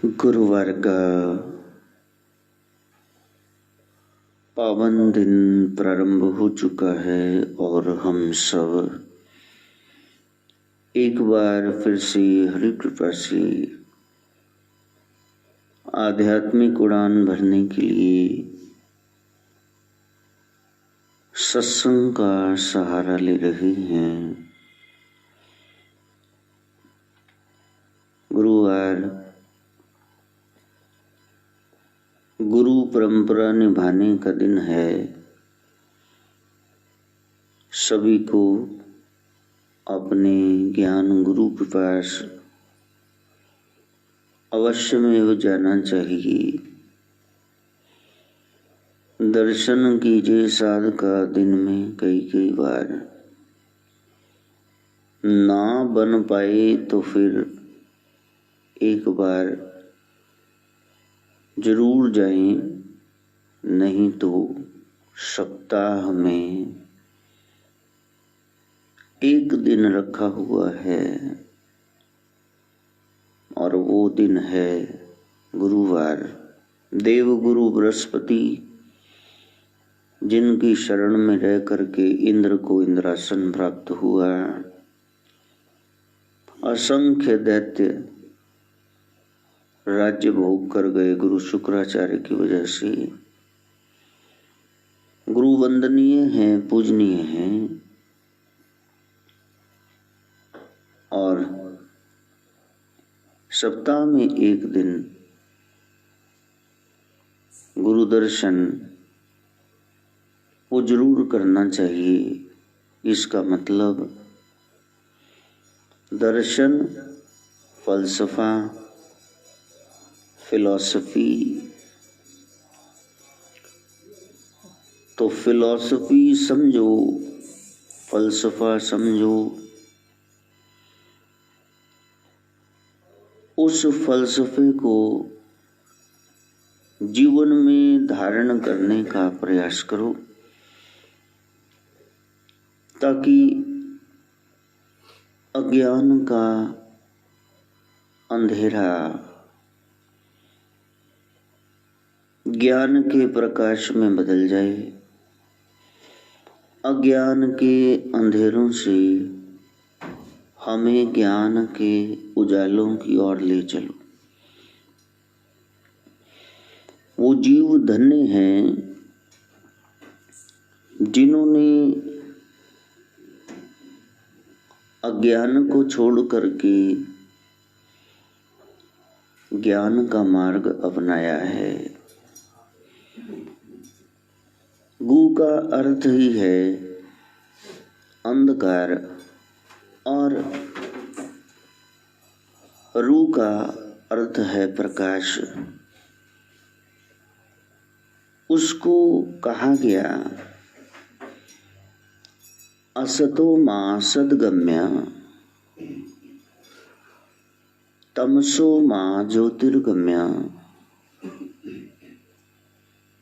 गुरुवार का पावन दिन प्रारंभ हो चुका है और हम सब एक बार फिर से हरि कृपा से आध्यात्मिक उड़ान भरने के लिए सत्संग का सहारा ले रहे हैं। गुरुवार गुरु परंपरा निभाने का दिन है। सभी को अपने ज्ञान गुरु के पास अवश्य में जाना चाहिए। दर्शन कीजिए साध का दिन में कई बार ना बन पाए तो फिर एक बार जरूर जाएं, नहीं तो सप्ताह में एक दिन रखा हुआ है और वो दिन है गुरुवार। देवगुरु बृहस्पति जिनकी शरण में रह करके इंद्र को इंद्रासन प्राप्त हुआ, असंख्य दैत्य राज्य भोग कर गए गुरु शुक्राचार्य की वजह से। गुरु वंदनीय हैं, पूजनीय हैं और सप्ताह में एक दिन गुरु दर्शन वो जरूर करना चाहिए। इसका मतलब दर्शन, फलसफा, फिलॉसफी, तो फिलॉसफी समझो, फलसफा समझो, उस फलसफे को जीवन में धारण करने का प्रयास करो ताकि अज्ञान का अंधेरा ज्ञान के प्रकाश में बदल जाए। अज्ञान के अंधेरों से हमें ज्ञान के उजालों की ओर ले चलो। वो जीव धन्य हैं जिन्होंने अज्ञान को छोड़ करके ज्ञान का मार्ग अपनाया है। गु का अर्थ ही है अंधकार और रू का अर्थ है प्रकाश। उसको कहा गया असतो मा सद्गम्य तमसो मा ज्योतिर्गम्य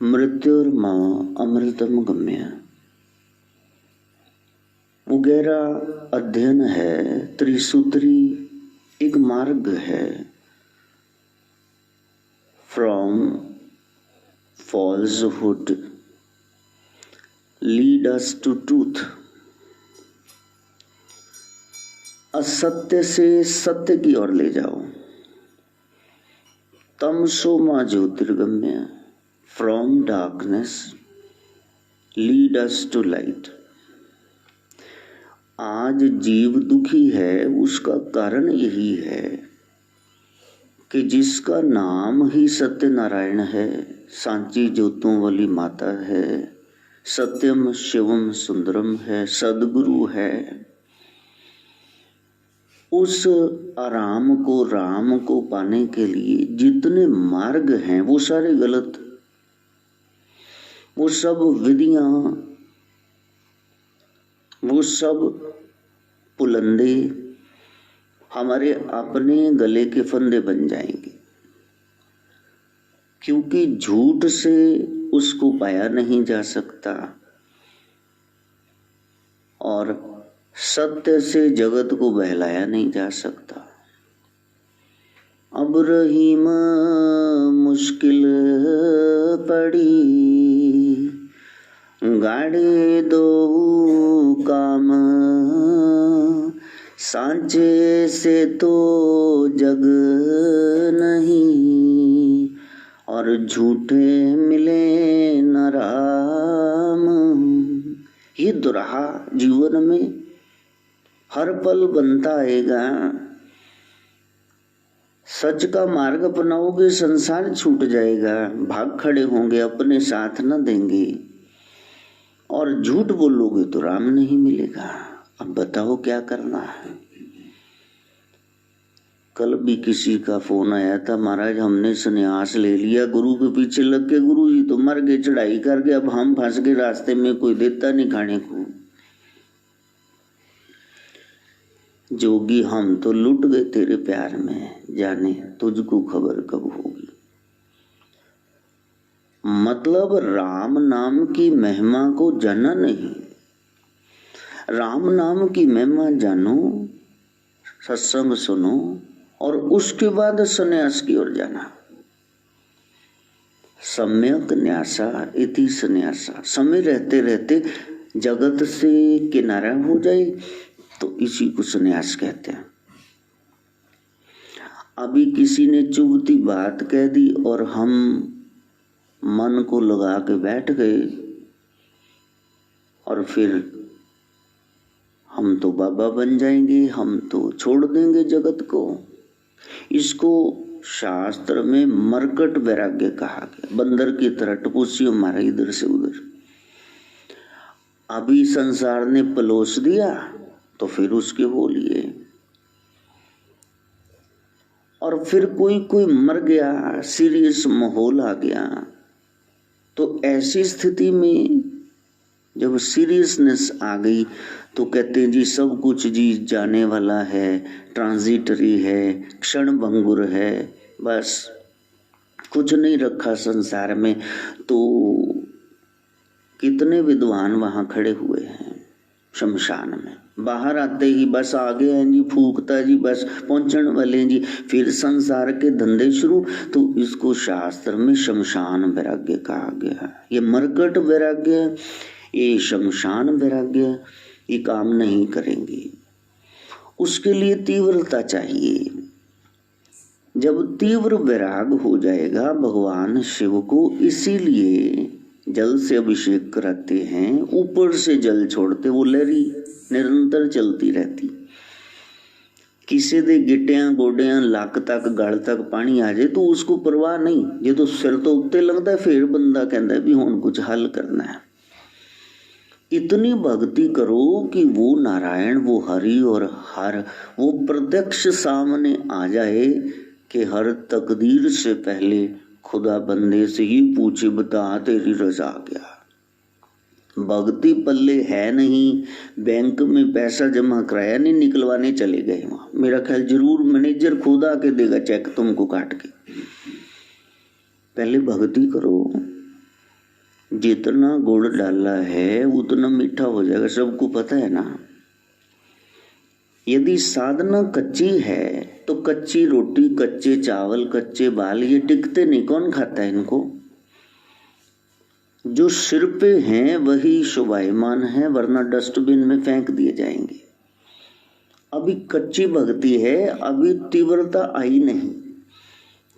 मृत्युर्मा अमृतम गम्य। वो गहरा अध्ययन है, त्रिसूत्री एक मार्ग है। From falsehood lead us to truth। असत्य से सत्य की ओर ले जाओ। तमसो मा ज्योतिर्गम्य, from darkness lead us to light. आज जीव दुखी है, उसका कारण यही है कि जिसका नाम ही सत्यनारायण है, सांची ज्योतों वाली माता है, सत्यम शिवम सुंदरम है, सदगुरु है, उस आराम को, राम को पाने के लिए जितने मार्ग हैं वो सारे गलत। वो सब विधियां, वो सब पुलंदे हमारे अपने गले के फंदे बन जाएंगे, क्योंकि झूठ से उसको पाया नहीं जा सकता और सत्य से जगत को बहलाया नहीं जा सकता। अब रहीम मुश्किल पड़ी, गाड़े दो काम, सांचे से तो जग नहीं, और झूठे मिले न राम। ये दुराहा जीवन में हर पल बनता आएगा। सच का मार्ग अपनाओगे संसार छूट जाएगा, भाग खड़े होंगे अपने साथ न देंगे, और झूठ बोलोगे तो राम नहीं मिलेगा। अब बताओ क्या करना है। कल भी किसी का फोन आया था, महाराज हमने संन्यास ले लिया, गुरु के पीछे लग के, गुरु जी तो मर गए चढ़ाई करके, अब हम फंस गए रास्ते में, कोई देता नहीं खाने को। जोगी हम तो लुट गए तेरे प्यार में, जाने तुझको खबर कब होगी। मतलब राम नाम की महिमा को जाना नहीं, राम नाम की महिमा जानो, सत्संग सुनो, और उसके बाद संन्यास की ओर जाना। सम्यक न्यासा इति संन्यासा। समय रहते रहते जगत से किनारा हो जाए तो इसी को संन्यास कहते हैं। अभी किसी ने चुभती बात कह दी और हम मन को लगा के बैठ गए, और फिर हम तो बाबा बन जाएंगे, हम तो छोड़ देंगे जगत को। इसको शास्त्र में मरकट वैराग्य कहा गया। बंदर की तरह टपूसियों मारा इधर से उधर। अभी संसार ने पलोस दिया तो फिर उसके हो लिए, और फिर कोई मर गया, सीरियस माहौल आ गया, तो ऐसी स्थिति में जब सीरियसनेस आ गई तो कहते हैं जी सब कुछ जी जाने वाला है, ट्रांजिटरी है, क्षण भंगुर है, बस कुछ नहीं रखा संसार में। तो कितने विद्वान वहां खड़े हुए हैं शमशान में, बाहर आते ही बस आ गए हैं जी, फूकता जी, बस पहुंचने वाले जी, फिर संसार के धंधे शुरू। तो इसको शास्त्र में शमशान वैराग्य कहा गया। ये मरकट वैराग्य, ये शमशान वैराग्य, ये काम नहीं करेंगे। उसके लिए तीव्रता चाहिए। जब तीव्र वैराग हो जाएगा, भगवान शिव को इसीलिए जल से अभिषेक कराते हैं, ऊपर से जल छोड़ते, वो लहरी निरंतर चलती रहती। किसी दे गिटियां गोडियां लक तक गल तक पानी आ जाए तो उसको परवाह नहीं, जे तो सिर तो उत्ते लगता है, फिर बंदा कहता है भी हुण कुछ हल करना है। इतनी भक्ति करो कि वो नारायण, वो हरि और हर वो प्रत्यक्ष सामने आ जाए कि हर तकदीर से पहले खुदा बंदे से ही पूछे, बता तेरी रजा क्या। भक्ति पल्ले है नहीं, बैंक में पैसा जमा कराया नहीं, निकलवाने चले गए वहां। मेरा ख्याल जरूर मैनेजर खुद आके देगा चेक तुमको काट के। पहले भक्ति करो, जितना गुड़ डाला है उतना मीठा हो जाएगा, सबको पता है ना। यदि साधना कच्ची है तो कच्ची रोटी, कच्चे चावल, कच्चे बाल ये टिकते नहीं, कौन खाता है इनको। जो सिर पे हैं वही शोभायमान है, वरना डस्टबिन में फेंक दिए जाएंगे। अभी कच्ची भक्ति है, अभी तीव्रता आई नहीं।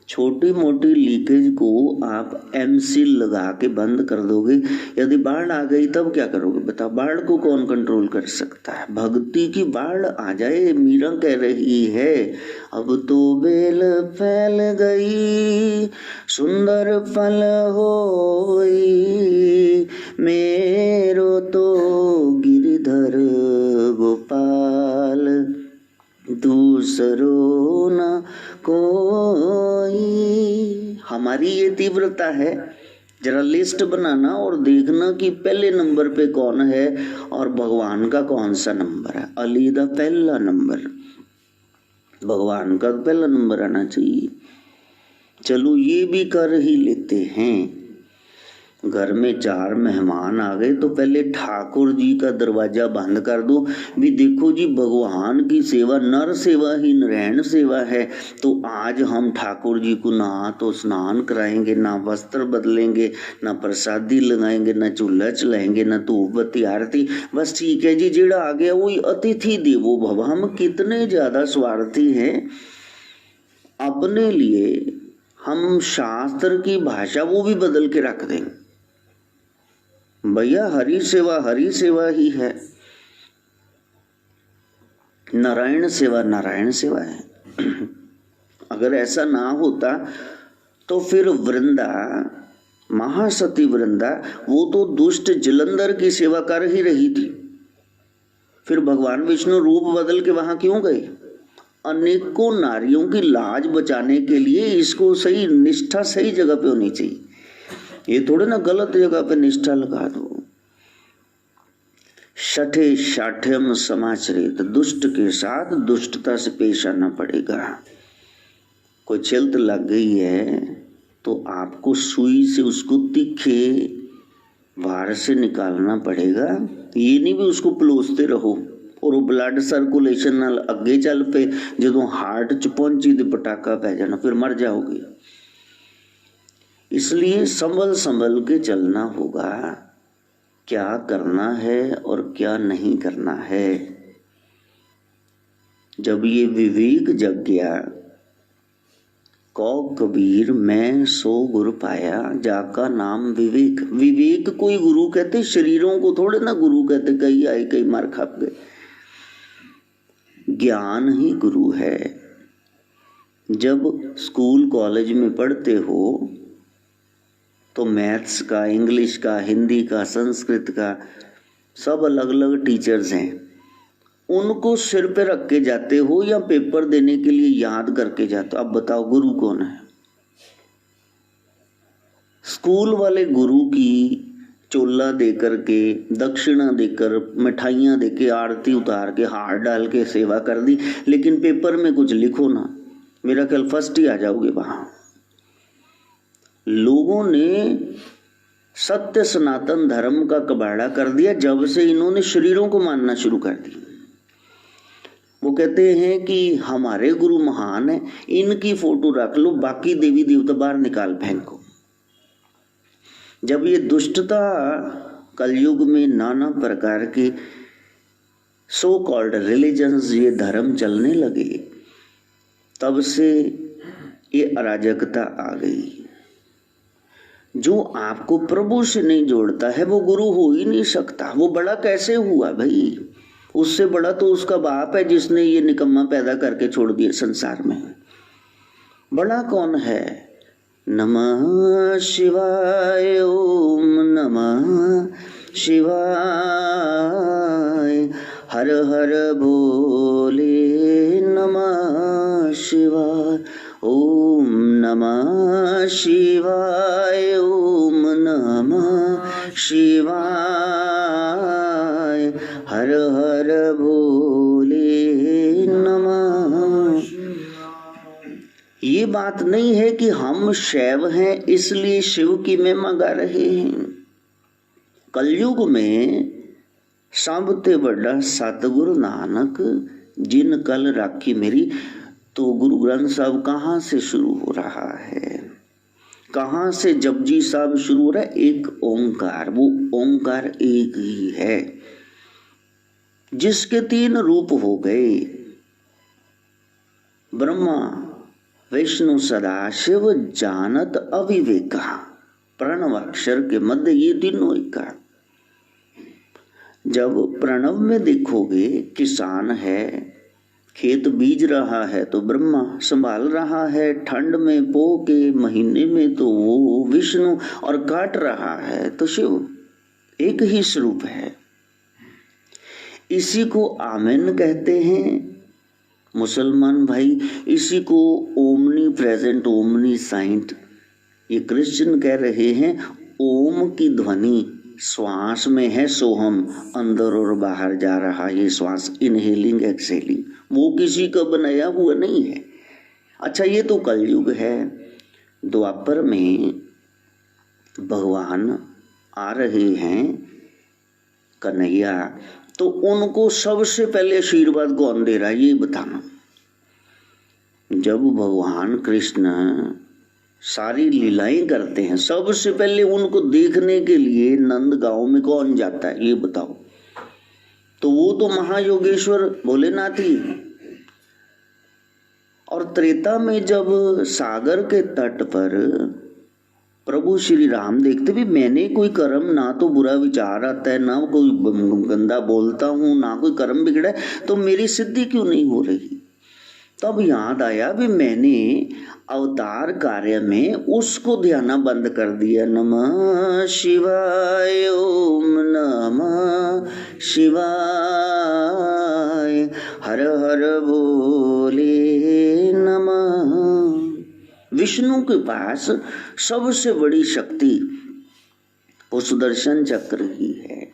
छोटी मोटी लीकेज को आप एमसील लगा के बंद कर दोगे। यदि बाढ़ आ गई तब क्या करोगे बताओ। बाढ़ को कौन कंट्रोल कर सकता है। भक्ति की बाढ़ आ जाए, मीरा कह रही है अब तो बेल फैल गई, सुंदर फल होई, मेरो तो गिरधर गोपाल, दूसरो न कोई। हमारी ये तीव्रता है। जरा लिस्ट बनाना और देखना कि पहले नंबर पे कौन है और भगवान का कौन सा नंबर है। अली दा पहला नंबर, भगवान का पहला नंबर आना चाहिए। चलो ये भी कर ही लेते हैं। घर में 4 मेहमान आ गए तो पहले ठाकुर जी का दरवाजा बंद कर दो, भी देखो जी भगवान की सेवा नर सेवा ही नारायण सेवा है, तो आज हम ठाकुर जी को ना तो स्नान कराएंगे, ना वस्त्र बदलेंगे, ना प्रसादी लगाएंगे, ना चूल्हा चलाएंगे, ना धूप बत्ती आरती, बस ठीक है जी, जेड़ा आ गया वही अतिथि देवो भव। हम कितने ज्यादा स्वार्थी हैं अपने लिए, हम शास्त्र की भाषा वो भी बदल के रख देंगे। भैया हरि सेवा ही है, नारायण सेवा है। अगर ऐसा ना होता तो फिर वृंदा, महासती वृंदा, वो तो दुष्ट जलंधर की सेवा कर ही रही थी, फिर भगवान विष्णु रूप बदल के वहां क्यों गए? अनेकों नारियों की लाज बचाने के लिए। इसको सही निष्ठा सही जगह पे होनी चाहिए, ये थोड़े ना गलत जगह पे निष्ठा लगा दो। शठे शाठ्यम समाचरित, दुष्ट के साथ दुष्टता से पेश आना पड़ेगा। कोई छिलत लग गई है तो आपको सुई से उसको तीखे वार से निकालना पड़ेगा, ये नहीं भी उसको पलोसते रहो और ब्लड सर्कुलेशन नाल अगे चल पे, जो हार्ट च पहुंची तो पटाखा पै जाना, फिर मर जाओगे। इसलिए संभल संभल के चलना होगा, क्या करना है और क्या नहीं करना है। जब ये विवेक जग गया, कौ कबीर मैं सो गुरु पाया, जाका नाम विवेक। विवेक कोई गुरु कहते, शरीरों को थोड़े ना गुरु कहते, कई आए कई मार खप गए। ज्ञान ही गुरु है। जब स्कूल कॉलेज में पढ़ते हो तो मैथ्स का, इंग्लिश का, हिंदी का, संस्कृत का, सब अलग अलग टीचर्स हैं, उनको सिर पे रख के जाते हो या पेपर देने के लिए याद करके जाते हो? अब बताओ गुरु कौन है? स्कूल वाले गुरु की चोला देकर के, दक्षिणा देकर, मिठाइयां देके, आरती उतार के, हार डाल के सेवा कर दी, लेकिन पेपर में कुछ लिखो ना, मेरा ख्याल फर्स्ट ही आ जाओगे वहां। लोगों ने सत्य सनातन धर्म का कबाड़ा कर दिया जब से इन्होंने शरीरों को मानना शुरू कर दिया। वो कहते हैं कि हमारे गुरु महान है, इनकी फोटो रख लो, बाकी देवी देवता बाहर निकाल फेंको। जब ये दुष्टता कलयुग में नाना प्रकार के सो कॉल्ड रिलीजन्स, ये धर्म चलने लगे, तब से ये अराजकता आ गई। जो आपको प्रभु से नहीं जोड़ता है वो गुरु हो ही नहीं सकता। वो बड़ा कैसे हुआ भाई? उससे बड़ा तो उसका बाप है जिसने ये निकम्मा पैदा करके छोड़ दिया संसार में। बड़ा कौन है? नमः शिवाय, ओम नमः शिवाय, हर हर भोले नमः शिवाय, ओम नमः शिवाय, ओम नमः शिवाय, हर हर भोले नमः। ये बात नहीं है कि हम शैव हैं इसलिए शिव की महिमा गा रहे हैं। कलयुग में सबते बड़ा सतगुरु नानक जिन कल राखी मेरी। तो गुरु ग्रंथ साहब कहाँ से शुरू हो रहा है? कहाँ से जपजी साहब शुरू हो रहा है? एक ओंकार। वो ओंकार एक ही है जिसके 3 रूप हो गए, ब्रह्मा विष्णु सदाशिव जानत अविवेका। प्रणव अक्षर के मध्य ये तीनों एका। जब प्रणव में देखोगे, किसान है, खेत बीज रहा है तो ब्रह्मा संभाल रहा है, ठंड में पो के महीने में तो वो विष्णु, और काट रहा है तो शिव। एक ही स्वरूप है। इसी को आमीन कहते हैं मुसलमान भाई, इसी को ओमनी प्रेजेंट, ओमनी साइंट ये क्रिश्चियन कह रहे हैं। ओम की ध्वनि श्वास में है, सोहम अंदर और बाहर जा रहा ये श्वास, इनहेलिंग एक्सहेलिंग, वो किसी का बनाया हुआ नहीं है। अच्छा, ये तो कलयुग है। द्वापर में भगवान आ रहे हैं कन्हैया, तो उनको सबसे पहले आशीर्वाद कौन दे रहा है ये बताना। जब भगवान कृष्ण सारी लीलाएं करते हैं, सबसे पहले उनको देखने के लिए नंद गांव में कौन जाता है ये बताओ। तो वो तो महायोगेश्वर भोलेनाथ ही। और त्रेता में जब सागर के तट पर प्रभु श्री राम देखते भी मैंने कोई कर्म, ना तो बुरा विचार आता है, ना कोई गंदा बोलता हूं, ना कोई कर्म बिगड़ा है, तो मेरी सिद्धि क्यों नहीं हो रही। तब याद आया भी मैंने अवतार कार्य में उसको ध्यान बंद कर दिया। नमः शिवाय, ओम नमः शिवाय, हर हर भोले नमः। विष्णु के पास सबसे बड़ी शक्ति वो सुदर्शन चक्र ही है।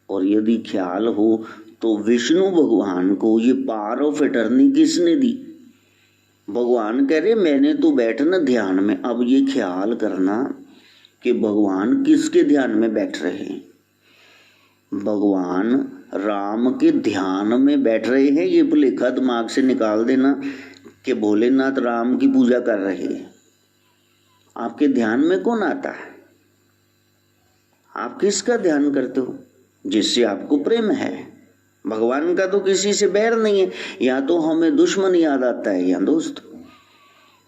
और यदि ख्याल हो तो विष्णु भगवान को ये पावर ऑफ एटर्नी किसने दी। भगवान कह रहे मैंने तो बैठना ध्यान में। अब ये ख्याल करना कि भगवान किसके ध्यान में बैठ रहे हैं। भगवान राम के ध्यान में बैठ रहे हैं, ये भुलेखा दिमाग से निकाल देना कि भोलेनाथ राम की पूजा कर रहे हैं। आपके ध्यान में कौन आता है? आप किसका ध्यान करते हो? जिससे आपको प्रेम है। भगवान का तो किसी से बैर नहीं है, या तो हमें दुश्मन याद आता है या दोस्त।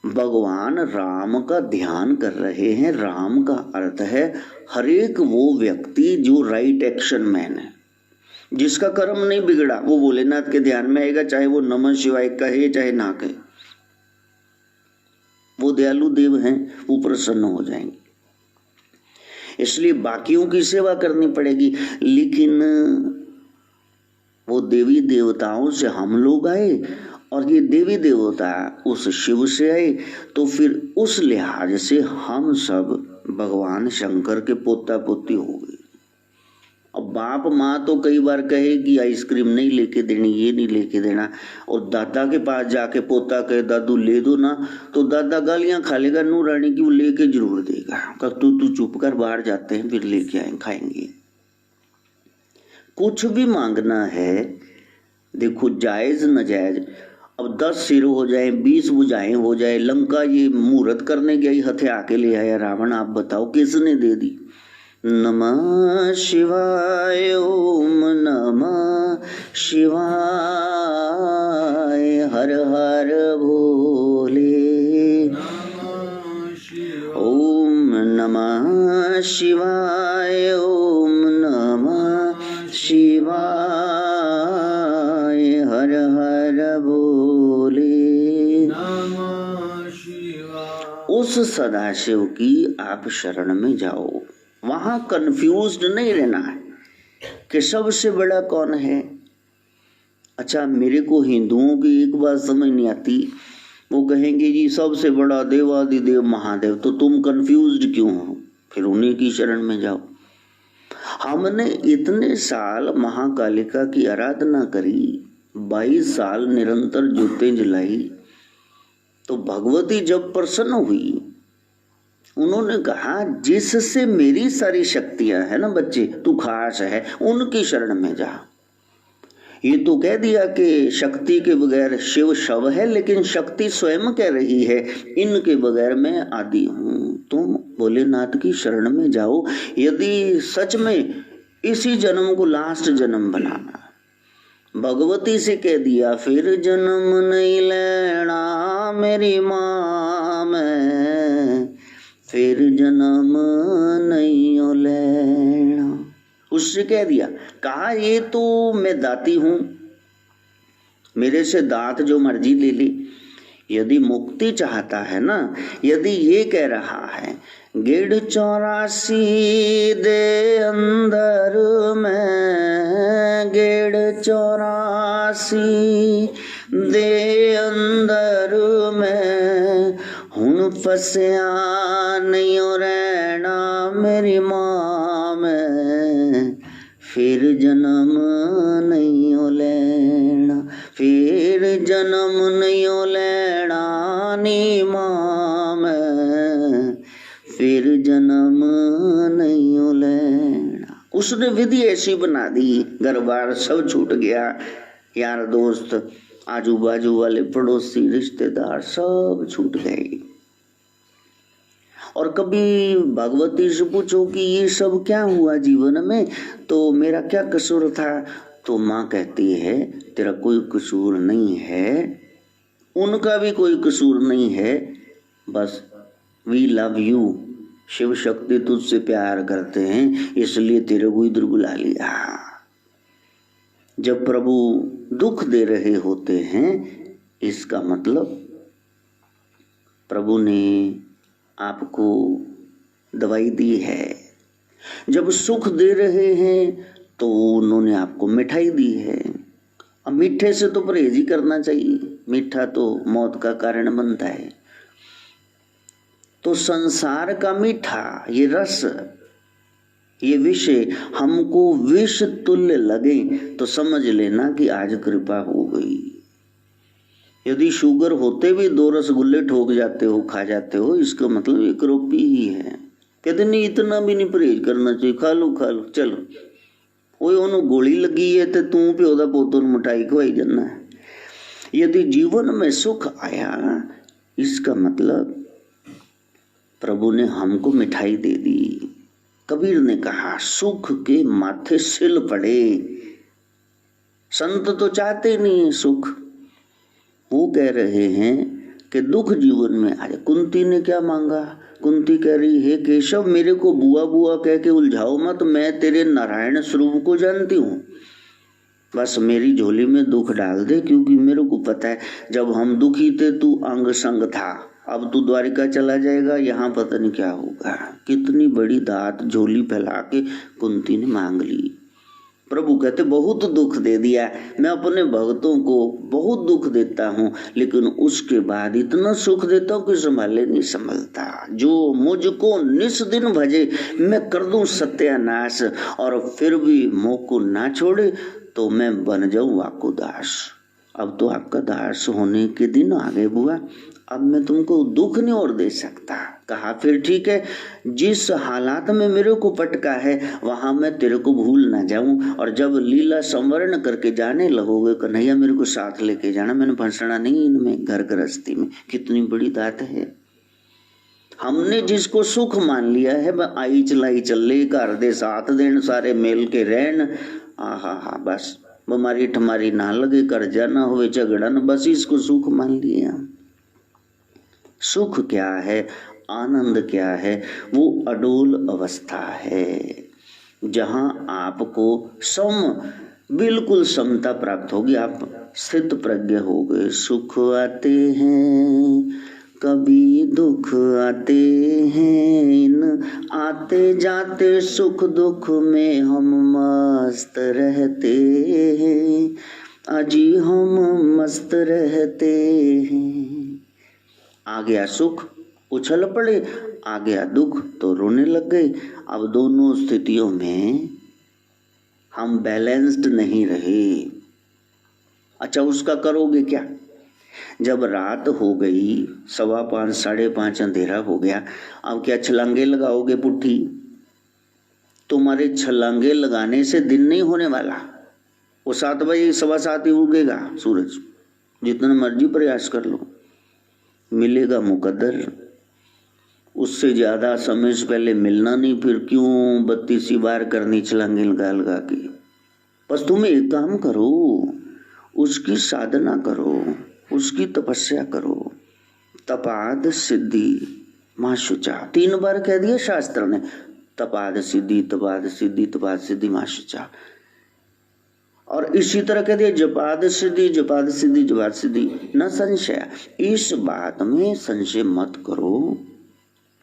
भगवान राम का ध्यान कर रहे हैं। राम का अर्थ है हर एक वो व्यक्ति जो राइट एक्शन मैन है, जिसका कर्म नहीं बिगड़ा, वो भोलेनाथ के ध्यान में आएगा, चाहे वो नमः शिवाय कहे चाहे ना कहे। वो दयालु देव हैं, वो प्रसन्न हो जाएंगे। इसलिए बाकियों की सेवा करनी पड़ेगी। लेकिन वो देवी देवताओं से हम लोग आए और ये देवी देवता उस शिव से आए, तो फिर उस लिहाज से हम सब भगवान शंकर के पोता पोती हो गए। अब बाप माँ तो कई बार कहे कि आइसक्रीम नहीं लेके देनी, ये नहीं लेके देना, और दादा के पास जाके पोता कहे दादू ले दो ना, तो दादा गालियां खा लेगा, नू रानी की वो लेके जरूर देगा। कब तू चुप कर, बाहर जाते हैं फिर लेके आए खाएंगे। कुछ भी मांगना है देखो, जायज नजायज। अब 10 सिर हो जाए, 20 भुजाएं हो जाए, लंका ये मुहूर्त करने गई हथिया के ले आया रावण, आप बताओ किसने दे दी। नमः शिवाय, ओम नमः शिवाय, हर हर भोले, ओम नमः शिवाय, ओम नमः शिवाय, हर हर भोले नमः शिवाय। उस सदाशिव की आप शरण में जाओ। वहां कंफ्यूज्ड नहीं रहना है कि सबसे बड़ा कौन है। अच्छा, मेरे को हिंदुओं की एक बात समझ नहीं आती, वो कहेंगे जी सबसे बड़ा देवादिदेव महादेव, तो तुम कंफ्यूज्ड क्यों हो? फिर उन्हीं की शरण में जाओ। हमने इतने साल महाकालिका की आराधना करी, 22 साल निरंतर ज्योतें जलाई, तो भगवती जब प्रसन्न हुई, उन्होंने कहा जिससे मेरी सारी शक्तियां है ना बच्चे, तू खास है, उनकी शरण में जा। ये तो कह दिया कि शक्ति के बगैर शिव शव है, लेकिन शक्ति स्वयं कह रही है इनके बगैर मैं आदि हूं। तुम भोलेनाथ की शरण में जाओ। यदि सच में इसी जन्म को लास्ट जन्म बनाना, भगवती से कह दिया फिर जन्म नहीं लेना मेरी माँ में, फिर जन्म नहीं लेना। उससे कह दिया, कहा ये तो मैं दाती हूं, मेरे से दात जो मर्जी ले ली। यदि मुक्ति चाहता है ना, यदि ये कह रहा है गिड़ 84 दे अंदर में, गिड़ 84 दे अंदर में, हुण फसिया नहीं रहना मेरी माँ में, फिर जन्म नहीं लेना, फिर जन्म नहीं लेना नी माँ में, फिर जन्म नहीं लेना। उसने विधि ऐसी बना दी, घर बार सब छूट गया, यार दोस्त, आजू बाजू वाले पड़ोसी रिश्तेदार सब छूट गए। और कभी भगवती से पूछो कि ये सब क्या हुआ जीवन में, तो मेरा क्या कसूर था, तो माँ कहती है तेरा कोई कसूर नहीं है, उनका भी कोई कसूर नहीं है, बस we love you, Shiv Shakti तुझसे प्यार करते हैं इसलिए तेरे को इधर बुला लिया। जब प्रभु दुख दे रहे होते हैं इसका मतलब प्रभु ने आपको दवाई दी है। जब सुख दे रहे हैं तो उन्होंने आपको मिठाई दी है। अब मीठे से तो परहेज ही करना चाहिए, मीठा तो मौत का कारण बनता है। तो संसार का मीठा, ये रस, ये विषय हमको विष तुल्य लगे तो समझ लेना कि आज कृपा हो गई। यदि शुगर होते भी 2 रसगुल्ले ठोक जाते हो, खा जाते हो, इसका मतलब ये कृपा ही है। कहते नहीं इतना भी नहीं परहेज करना चाहिए, खा लो चलो, ओए ओनू गोली लगी है तो तू प्यो दा पोतो मिठाई खवाई जाना है। यदि जीवन में सुख आया इसका मतलब प्रभु ने हमको मिठाई दे दी। कबीर ने कहा सुख के माथे सिल पड़े। संत तो चाहते नहीं सुख, वो कह रहे हैं कि दुख जीवन में आ जाए। कुंती ने क्या मांगा, कुंती कह रही है केशव मेरे को बुआ बुआ कह के उलझाओ मत, मैं तेरे नारायण स्वरूप को जानती हूँ, बस मेरी झोली में दुख डाल दे, क्योंकि मेरे को पता है जब हम दुखी थे तू अंग संग था, अब तू द्वारिका चला जाएगा, यहाँ पता नहीं क्या होगा। कितनी बड़ी दात झोली फैला के कुंती ने मांग ली। प्रभु कहते बहुत दुख दे दिया, मैं अपने भक्तों को बहुत दुख देता हूँ, लेकिन उसके बाद इतना सुख देता हूँ कि संभाले नहीं संभलता। जो मुझको निस दिन भजे मैं कर दूं सत्यानाश, और फिर भी मोह को ना छोड़े तो मैं बन जाऊं वाको दास। अब तो आपका दास होने के दिन आ गए बुआ, अब मैं तुमको दुख नहीं और दे सकता। कहा फिर ठीक है, जिस हालात में मेरे को पटका है वहां मैं तेरे को भूल ना जाऊं, और जब लीला संवरण करके जाने लगोगे कन्हैया मेरे को साथ लेके जाना, मैंने फंसना नहीं इनमें घर गृहस्थी में। कितनी बड़ी बात है। हमने जिसको सुख मान लिया है वह आई चलाई चले, घर दे साथ देन सारे मेल के रहन, आहा बस बीमारी ठमारी ना लगे, कर्जा ना होवे, झगड़ा न, बस इसको सुख मान लिया। सुख क्या है, आनंद क्या है, वो अडोल अवस्था है जहां आपको बिल्कुल समता प्राप्त होगी, आप स्थित प्रज्ञ हो गए। सुख आते हैं कभी दुख आते हैं, इन आते जाते सुख दुख में हम मस्त रहते हैं, अजी हम मस्त रहते हैं। आ गया सुख उछल पड़े, आ गया दुख तो रोने लग गए। अब दोनों स्थितियों में हम बैलेंस्ड नहीं रहे। अच्छा उसका करोगे क्या? जब रात हो गई 5:15 5:30 अंधेरा हो गया, अब क्या छलांगे लगाओगे पुट्ठी? तुम्हारे छलांगे लगाने से दिन नहीं होने वाला। वो 7 बजे 7:15 ही उगेगा सूरज, जितना मर्जी प्रयास कर लो, मिलेगा मुकद्दर। उससे ज्यादा समय से पहले मिलना नहीं, फिर क्यों 32 बार करनी छलांगे लगा लगा के। बस तुम एक काम करो, उसकी साधना करो, उसकी तपस्या करो। तपाद सिद्धि मां शुचा 3 बार कह दिया शास्त्र ने, तपाद सिद्धि तपाद सिद्धि तपाद सिद्धि मां शुचा। और इसी तरह कह दिया जपाद सिद्धि जपाद सिद्धि जपाद सिद्धि न संशय। इस बात में संशय मत करो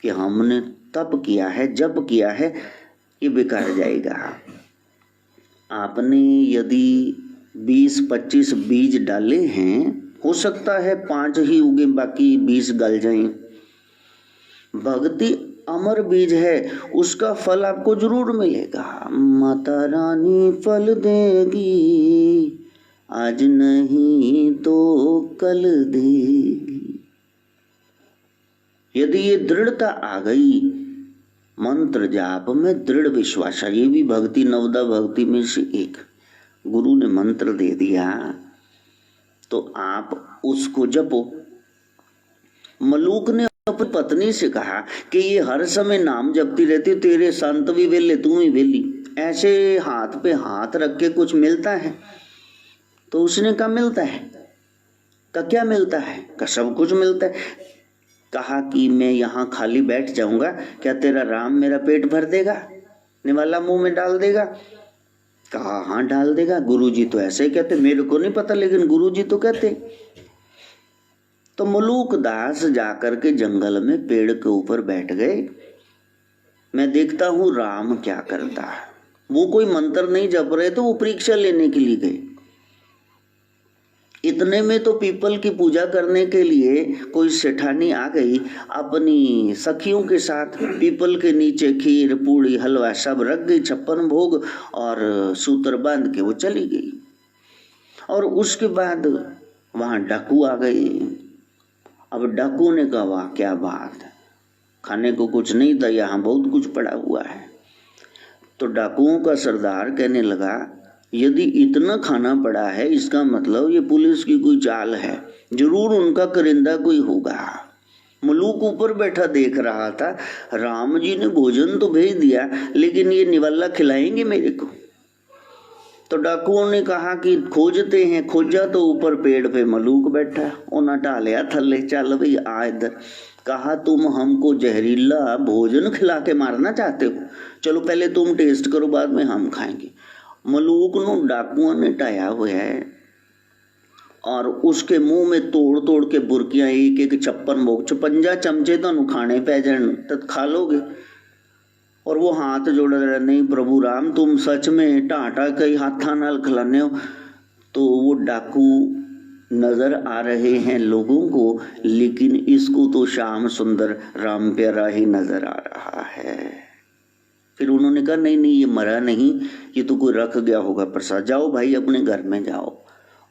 कि हमने तप किया है जप किया है ये बेकार जाएगा। आपने यदि 20-25 बीज डाले हैं, हो सकता है 5 ही उगे बाकी 20 गल जाएं। भक्ति अमर बीज है, उसका फल आपको जरूर मिलेगा। माता रानी फल देगी, आज नहीं तो कल देगी। यदि ये दृढ़ता आ गई, मंत्र जाप में दृढ़ विश्वास है, ये भी भक्ति नवदा भक्ति में से एक। गुरु ने मंत्र दे दिया तो आप उसको जपो। मलूक ने अपनी पत्नी से कहा कि ये हर समय नाम जपती रहती, तेरे संत भी वेले तू भी वेली, ऐसे हाथ पे हाथ रख के कुछ मिलता है? तो उसने कहा मिलता है। का क्या मिलता है? का सब कुछ मिलता है। कहा कि मैं यहाँ खाली बैठ जाऊंगा, क्या तेरा राम मेरा पेट भर देगा, निवाला मुंह में डाल देगा? कहा हाँ डाल देगा। गुरुजी तो ऐसे ही कहते, मेरे को नहीं पता लेकिन गुरुजी तो कहते। तो मलूक दास जाकर के जंगल में पेड़ के ऊपर बैठ गए। मैं देखता हूं राम क्या करता है। वो कोई मंत्र नहीं जप रहे थे, वो परीक्षा लेने के लिए गए। इतने में तो पीपल की पूजा करने के लिए कोई सेठानी आ गई, अपनी सखियों के साथ पीपल के नीचे खीर पूड़ी हलवा सब रख गई, 56 भोग, और सूत्र बांध के वो चली गई। और उसके बाद वहां डाकू आ गए। अब डाकू ने कहा वाह क्या बात है, खाने को कुछ नहीं था, यहाँ बहुत कुछ पड़ा हुआ है। तो डाकुओं का सरदार कहने लगा, यदि इतना खाना पड़ा है इसका मतलब ये पुलिस की कोई चाल है, जरूर उनका करिंदा कोई होगा। मलूक ऊपर बैठा देख रहा था, राम जी ने भोजन तो भेज दिया लेकिन ये निवाला खिलाएंगे मेरे को? तो डाकुओं ने कहा कि खोजते हैं। खोजा तो ऊपर पेड़ पे मलूक बैठा, उन्हें टालिया थल्ले, चल भाई आ इधर। कहा तुम हमको जहरीला भोजन खिला के मारना चाहते हो, चलो पहले तुम टेस्ट करो बाद में हम खाएंगे। मलूक नो डाकुओं ने टाया हुआ है और उसके मुंह में तोड़ तोड़ के बुरकियां, एक एक 56 भोग, 56 चमचे तो खाने पै जान तब खा लोगे। और वो हाथ जोड़ रहा, नहीं प्रभु राम तुम सच में टाटा कई हाथा नाल खिलाने हो। तो वो डाकू नजर आ रहे हैं लोगों को, लेकिन इसको तो श्याम सुंदर राम प्यारा ही नजर आ रहा है। फिर उन्होंने कहा नहीं नहीं ये मरा नहीं, ये तो कोई रख गया होगा प्रसाद, जाओ भाई अपने घर में जाओ।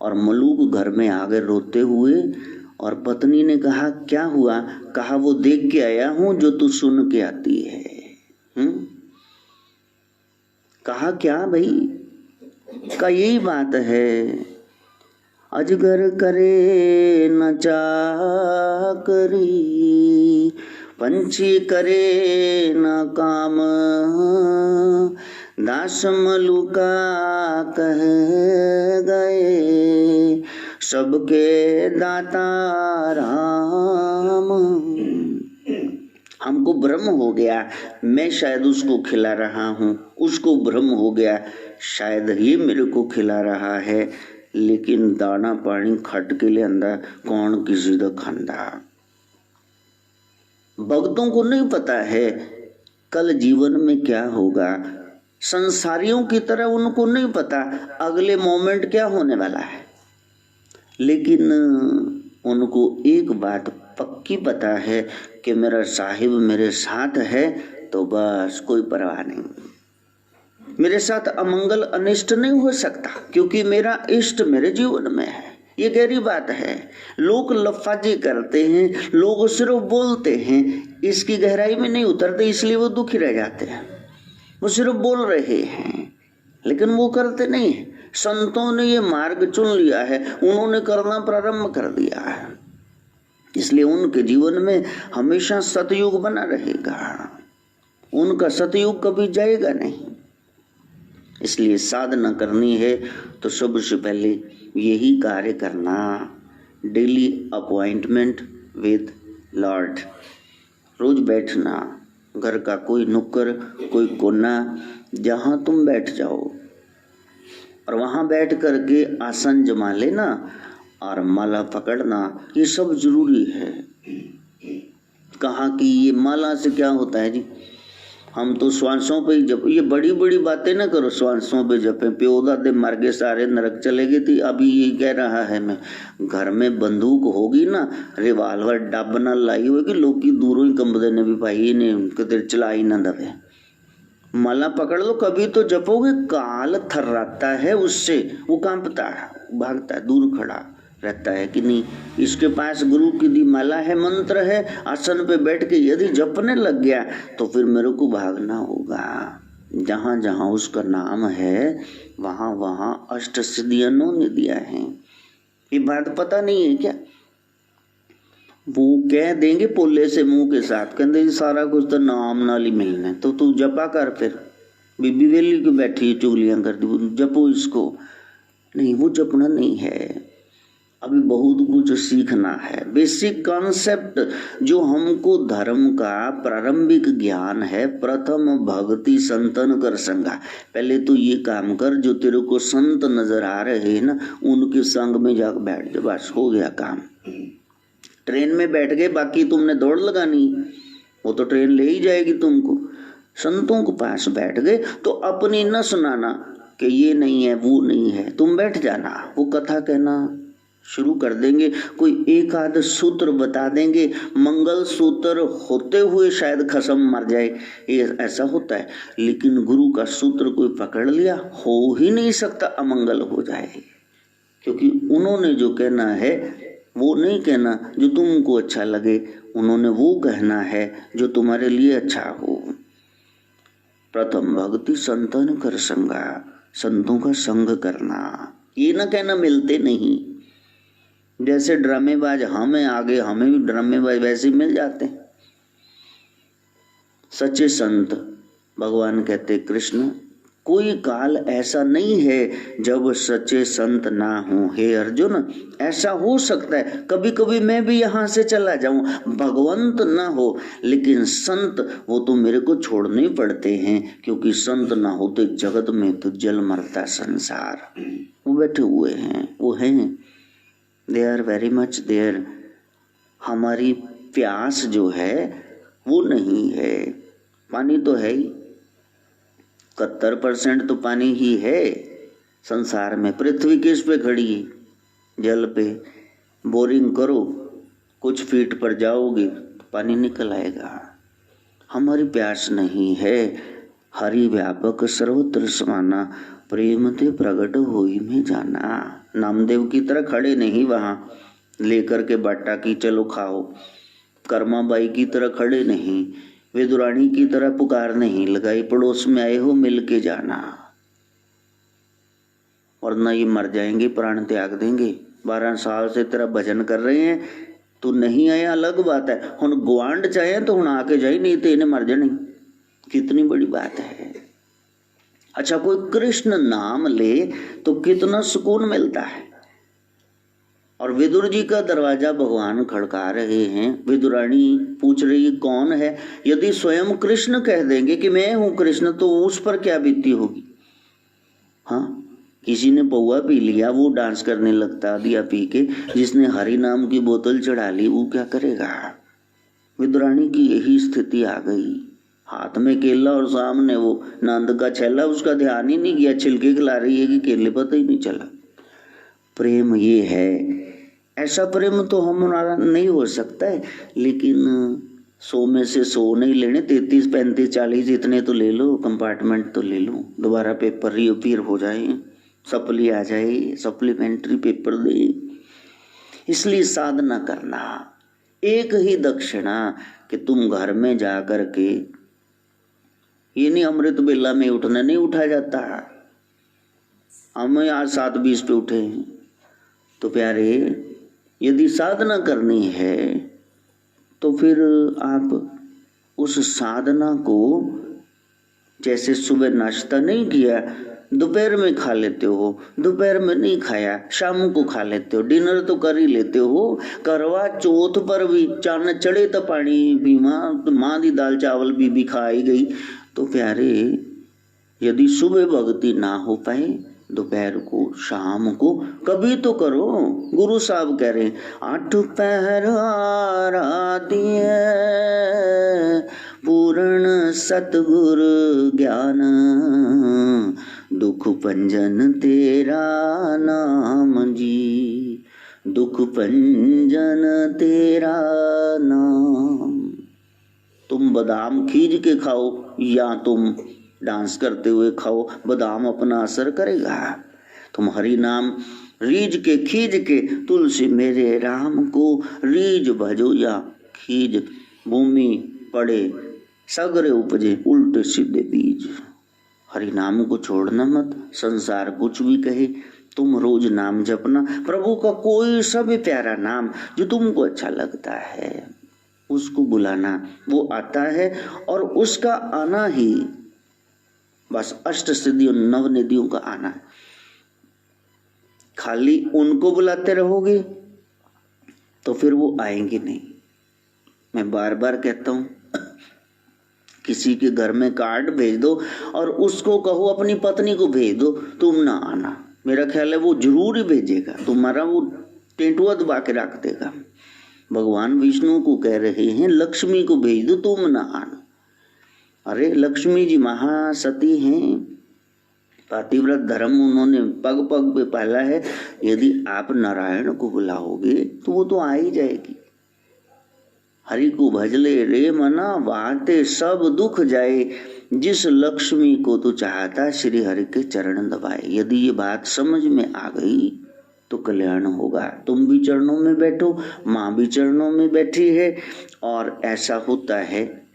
और मलूक घर में आ गए रोते हुए। और पत्नी ने कहा क्या हुआ? कहा वो देख के आया हूं जो तू सुन के आती है। कहा क्या भाई? का यही बात है, अजगर करे न चाकरी, पंछी करे न काम, दास मलुका कह गए, सबके दाता राम। हमको भ्रम हो गया, मैं शायद उसको खिला रहा हूँ, उसको भ्रम हो गया शायद ये मेरे को खिला रहा है, लेकिन दाना पानी खट के लिए अंदा कौन किसी का खांदा। भक्तों को नहीं पता है कल जीवन में क्या होगा, संसारियों की तरह उनको नहीं पता अगले मोमेंट क्या होने वाला है, लेकिन उनको एक बात पक्की पता है कि मेरा साहिब मेरे साथ है तो बस कोई परवाह नहीं, मेरे साथ अमंगल अनिष्ट नहीं हो सकता क्योंकि मेरा इष्ट मेरे जीवन में है। ये गहरी बात है। लोग लफाजी करते हैं, लोग सिर्फ बोलते हैं, इसकी गहराई में नहीं उतरते, इसलिए वो दुखी रह जाते हैं। वो सिर्फ बोल रहे हैं लेकिन वो करते नहीं है। संतों ने ये मार्ग चुन लिया है, उन्होंने करना प्रारंभ कर दिया है, इसलिए उनके जीवन में हमेशा सतयुग बना रहेगा, उनका सतयुग कभी जाएगा नहीं। इसलिए साधना करनी है तो सबसे पहले यही कार्य करना, डेली अपॉइंटमेंट विद लॉर्ड, रोज बैठना, घर का कोई नुक्कर कोई कोना जहां तुम बैठ जाओ और वहां बैठ करके आसन जमा लेना और माला पकड़ना, ये सब जरूरी है। कहा कि ये माला से क्या होता है जी, हम तो श्वासों पे जप, ये बड़ी बड़ी बातें ना करो, श्वासों पे जपे, प्योदा दे मर गए सारे नरक चले गए थी। अभी ये कह रहा है मैं, घर में बंदूक होगी ना, रिवाल्वर डब ना लाई होगी, लोग की दूरों ही कंबदे ने भी पाई ने किधर चलाई ना दबे। माला पकड़ लो, कभी तो जपोगे, काल थर्राता है उससे, वो कांपता है, भागता है, दूर खड़ा, रहता है कि नहीं। इसके पास गुरु की दी माला है, मंत्र है, आसन पे बैठ के यदि जपने लग गया तो फिर मेरे को भागना होगा। जहां जहां उसका नाम है वहां वहां अष्ट सिद्धियां उन्होंने दिया है। ये बात पता नहीं है क्या? वो कह देंगे पोले से मुंह के साथ, कहते सारा कुछ तो नाम नाल ही मिलना है, तो तू जपा कर। फिर बीबी वेली को बैठी चुगलियां कर दी, जपो इसको। नहीं, वो जपना नहीं है। अभी बहुत कुछ सीखना है। बेसिक कॉन्सेप्ट जो हमको धर्म का प्रारंभिक ज्ञान है, प्रथम भक्ति संतन कर संगा। पहले तो ये काम कर, जो तेरे को संत नजर आ रहे हैं ना, उनके संग में जाकर बैठ जा, बस हो गया काम। ट्रेन में बैठ गए, बाकी तुमने दौड़ लगानी, वो तो ट्रेन ले ही जाएगी तुमको। संतों के पास बैठ गए तो अपनी न सुनाना कि ये नहीं है वो नहीं है, तुम बैठ जाना, वो कथा कहना शुरू कर देंगे। कोई एक आध सूत्र बता देंगे, मंगल सूत्र होते हुए शायद खसम मर जाए, ये ऐसा होता है। लेकिन गुरु का सूत्र कोई पकड़ लिया, हो ही नहीं सकता अमंगल हो जाए, क्योंकि उन्होंने जो कहना है वो नहीं कहना जो तुमको अच्छा लगे, उन्होंने वो कहना है जो तुम्हारे लिए अच्छा हो। प्रथम भक्ति संतन कर संगा, संतों का संग करना। ये ना कहना मिलते नहीं, जैसे ड्रामेबाज हमें आगे, हमें भी ड्रामेबाज वैसे मिल जाते हैं। सच्चे संत भगवान कहते कृष्ण, कोई काल ऐसा नहीं है जब सच्चे संत ना हो। हे अर्जुन, ऐसा हो सकता है कभी कभी मैं भी यहाँ से चला जाऊं, भगवंत ना हो, लेकिन संत वो तो मेरे को छोड़ने पड़ते हैं, क्योंकि संत ना होते जगत में तो जल मरता संसार। वो बैठे हुए हैं, वो हैं, they are very much there. हमारी प्यास जो है वो नहीं है। पानी तो है ही, 71% तो पानी ही है संसार में। पृथ्वी किस पे खड़ी है? जल पे। बोरिंग करो, कुछ फीट पर जाओगे तो पानी निकल आएगा। हमारी प्यास नहीं है। हरि व्यापक सर्वत्र समाना, प्रेम ते प्रगट होई में जाना। नामदेव की तरह खड़े नहीं वहां लेकर के बाटा की चलो खाओ, कर्माबाई की तरह खड़े नहीं, विदुरानी की तरह पुकार नहीं लगाई, पड़ोस में आए हो मिल के जाना, वरना ये मर जाएंगे, प्राण त्याग देंगे। 12 साल से तेरा भजन कर रहे हैं, तू नहीं आया अलग बात है, हुण गुआंढ चाहे तो हुण आके जाई, नहीं तो इन्हें मर जाने। कितनी बड़ी बात है। अच्छा, कोई कृष्ण नाम ले तो कितना सुकून मिलता है। और विदुर जी का दरवाजा भगवान खड़का रहे हैं। विदुरानी पूछ रही कौन है। यदि स्वयं कृष्ण कह देंगे कि मैं हूं कृष्ण, तो उस पर क्या बीती होगी। हाँ, किसी ने पौआ पी लिया, वो डांस करने लगता दिया पी के। जिसने हरि नाम की बोतल चढ़ा ली, वो क्या करेगा। विदुरानी की यही स्थिति आ गई। हाथ में केला और सामने वो नंद का छेला, उसका ध्यान ही नहीं किया, छिलके खिला रही है कि केले, पता ही नहीं चला। प्रेम ये है। ऐसा प्रेम तो हमारा नहीं हो सकता है, लेकिन 100 में से 100 नहीं लेने, 33, 35, 40 इतने तो ले लो, कंपार्टमेंट तो ले लो। दोबारा पेपर रिअपीयर हो जाए, सप्ली आ जाए, सप्लीमेंट्री पेपर दे। इसलिए साधना करना, एक ही दक्षिणा कि तुम घर में जा कर के, ये नहीं अमृत बेला में उठना, नहीं उठा जाता। हम आज 7:20 पे उठे हैं। तो प्यारे, यदि साधना करनी है तो फिर आप उस साधना को, जैसे सुबह नाश्ता नहीं किया, दोपहर में खा लेते हो, दोपहर में नहीं खाया, शाम को खा लेते हो, डिनर तो कर ही लेते हो। करवा चौथ पर भी चान चढ़े तो पानी पीवा, तो माँ दी दाल चावल भी खाई गई। तो प्यारे, यदि सुबह भक्ति ना हो पाए, दोपहर को, शाम को कभी तो करो। गुरु साहब कह रहे हैं, 8 पहर आराध्य पूर्ण सतगुर ज्ञान, दुख पंजन तेरा नाम जी, दुख पंजन तेरा नाम। तुम बादाम खींच के खाओ या तुम डांस करते हुए खाओ, बादाम अपना असर करेगा। तुम हरि नाम रीझ के खींच के तुलसी मेरे राम को रीझ भजो या खींच भूमि पड़े सगरे उपजे उल्टे सीधे बीज। हरि नाम को छोड़ना मत, संसार कुछ भी कहे तुम रोज नाम जपना। प्रभु का कोई सा भी प्यारा नाम जो तुमको अच्छा लगता है उसको बुलाना, वो आता है और उसका आना ही बस अष्ट सिद्धियों नव निधियों का आना है। खाली उनको बुलाते रहोगे तो फिर वो आएंगे नहीं। मैं बार बार कहता हूं, किसी के घर में कार्ड भेज दो और उसको कहो अपनी पत्नी को भेज दो तुम ना आना, मेरा ख्याल है वो जरूर ही भेजेगा, तुम्हारा वो टेंटुआ दबा के रख देगा। भगवान विष्णु को कह रहे हैं लक्ष्मी को भेज दो तुम ना आना। अरे लक्ष्मी जी महासती हैं, पातिव्रत धर्म उन्होंने पग पग पे पाला है। यदि आप नारायण को बुलाओगे तो वो तो आ ही जाएगी। हरि को भजले रे मना वाते सब दुख जाए, जिस लक्ष्मी को तू चाहता श्री हरि के चरण दबाए। यदि ये बात समझ में आ गई तो कल्याण होगा। तुम भी चरणों में बैठो, माँ भी चरणों में बैठी है। और ऐसा होता है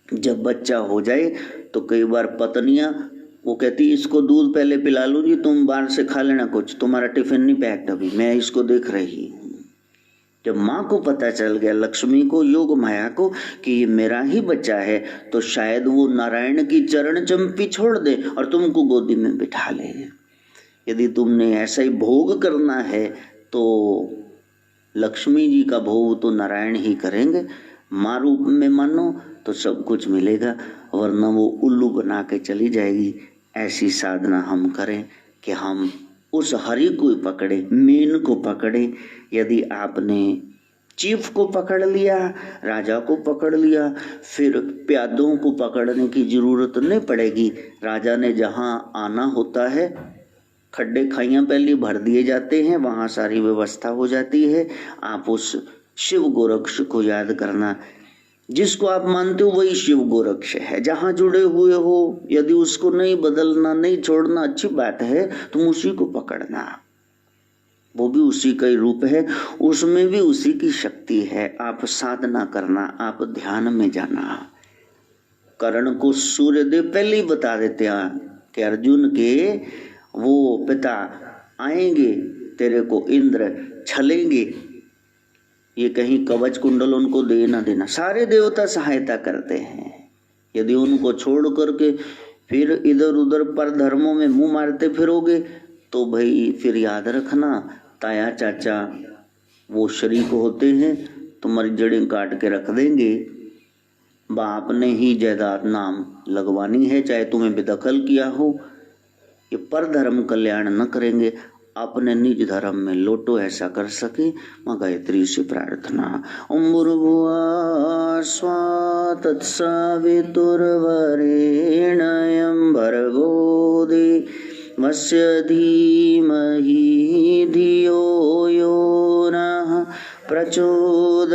जब बच्चा हो जाए तो कई बार पत्नियां वो कहती इसको दूध पहले पिला लो जी, तुम बाहर से खा लेना कुछ, तुम्हारा टिफिन नहीं पैक्ड अभी, मैं इसको देख रही हूँ। जब माँ को पता चल गया, लक्ष्मी को, योग माया को, कि ये मेरा ही बच्चा है, तो शायद वो नारायण की चरण चंपी छोड़ दे और तुमको गोदी में बिठा ले। यदि तुमने ऐसा ही भोग करना है तो लक्ष्मी जी का भोग तो नारायण ही करेंगे। माँ रूप में मानो तो सब कुछ मिलेगा, वरना वो उल्लू बना के चली जाएगी। ऐसी साधना हम करें कि हम उस हरि को पकड़े, मेन को पकड़े। यदि आपने चीफ को पकड़ लिया, राजा को पकड़ लिया, फिर प्यादों को पकड़ने की जरूरत नहीं पड़ेगी। राजा ने जहां आना होता है खड्डे खाइयां पहले भर दिए जाते हैं, वहां सारी व्यवस्था हो जाती है। आप उस शिव गोरक्ष को याद करना, जिसको आप मानते हो वही शिव गोरक्ष है। जहां जुड़े हुए हो, यदि उसको नहीं बदलना, नहीं छोड़ना, अच्छी बात है, तुम उसी को पकड़ना। वो भी उसी का ही रूप है, उसमें भी उसी की शक्ति है। आप साधना करना, आप ध्यान में जाना। कर्ण को सूर्यदेव पहले ही बता देते हैं कि अर्जुन के वो पिता आएंगे, तेरे को इंद्र छलेंगे, ये कहीं कवच कुंडल उनको दे ना देना। सारे देवता सहायता करते हैं। यदि उनको छोड़ करके फिर इधर उधर पर धर्मों में मुंह मारते फिरोगे तो भाई फिर याद रखना, ताया चाचा वो शरीक होते हैं, तुम्हारी जड़ें काट के रख देंगे। बाप ने ही जायदाद नाम लगवानी है, चाहे तुम्हें बेदखल किया हो। ये पर धर्म कल्याण न करेंगे, अपने निज धर्म में लौटो, ऐसा कर सके। माँ गायत्री से प्रार्थना। ओम भूर्भुवः स्वः तत्सवितुर्वरेण्यं भर्गो देवस्य धीमहि धियो यो नः प्रचोदयात्।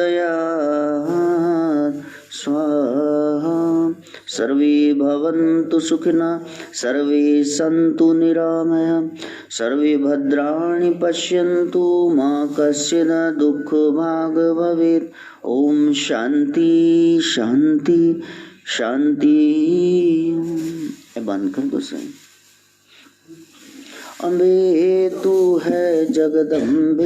स्वाहा। सर्वे भवन्तु सुखिनः, सर्वे सन्तु निरामयाः, सर्वे भद्राणि पश्यन्तु, मा कश्चित् दुःखभाग् भवेत्। ओम शांति शांति शांति। बंद कर दो सही। अम्बे तू है जगदम्बे।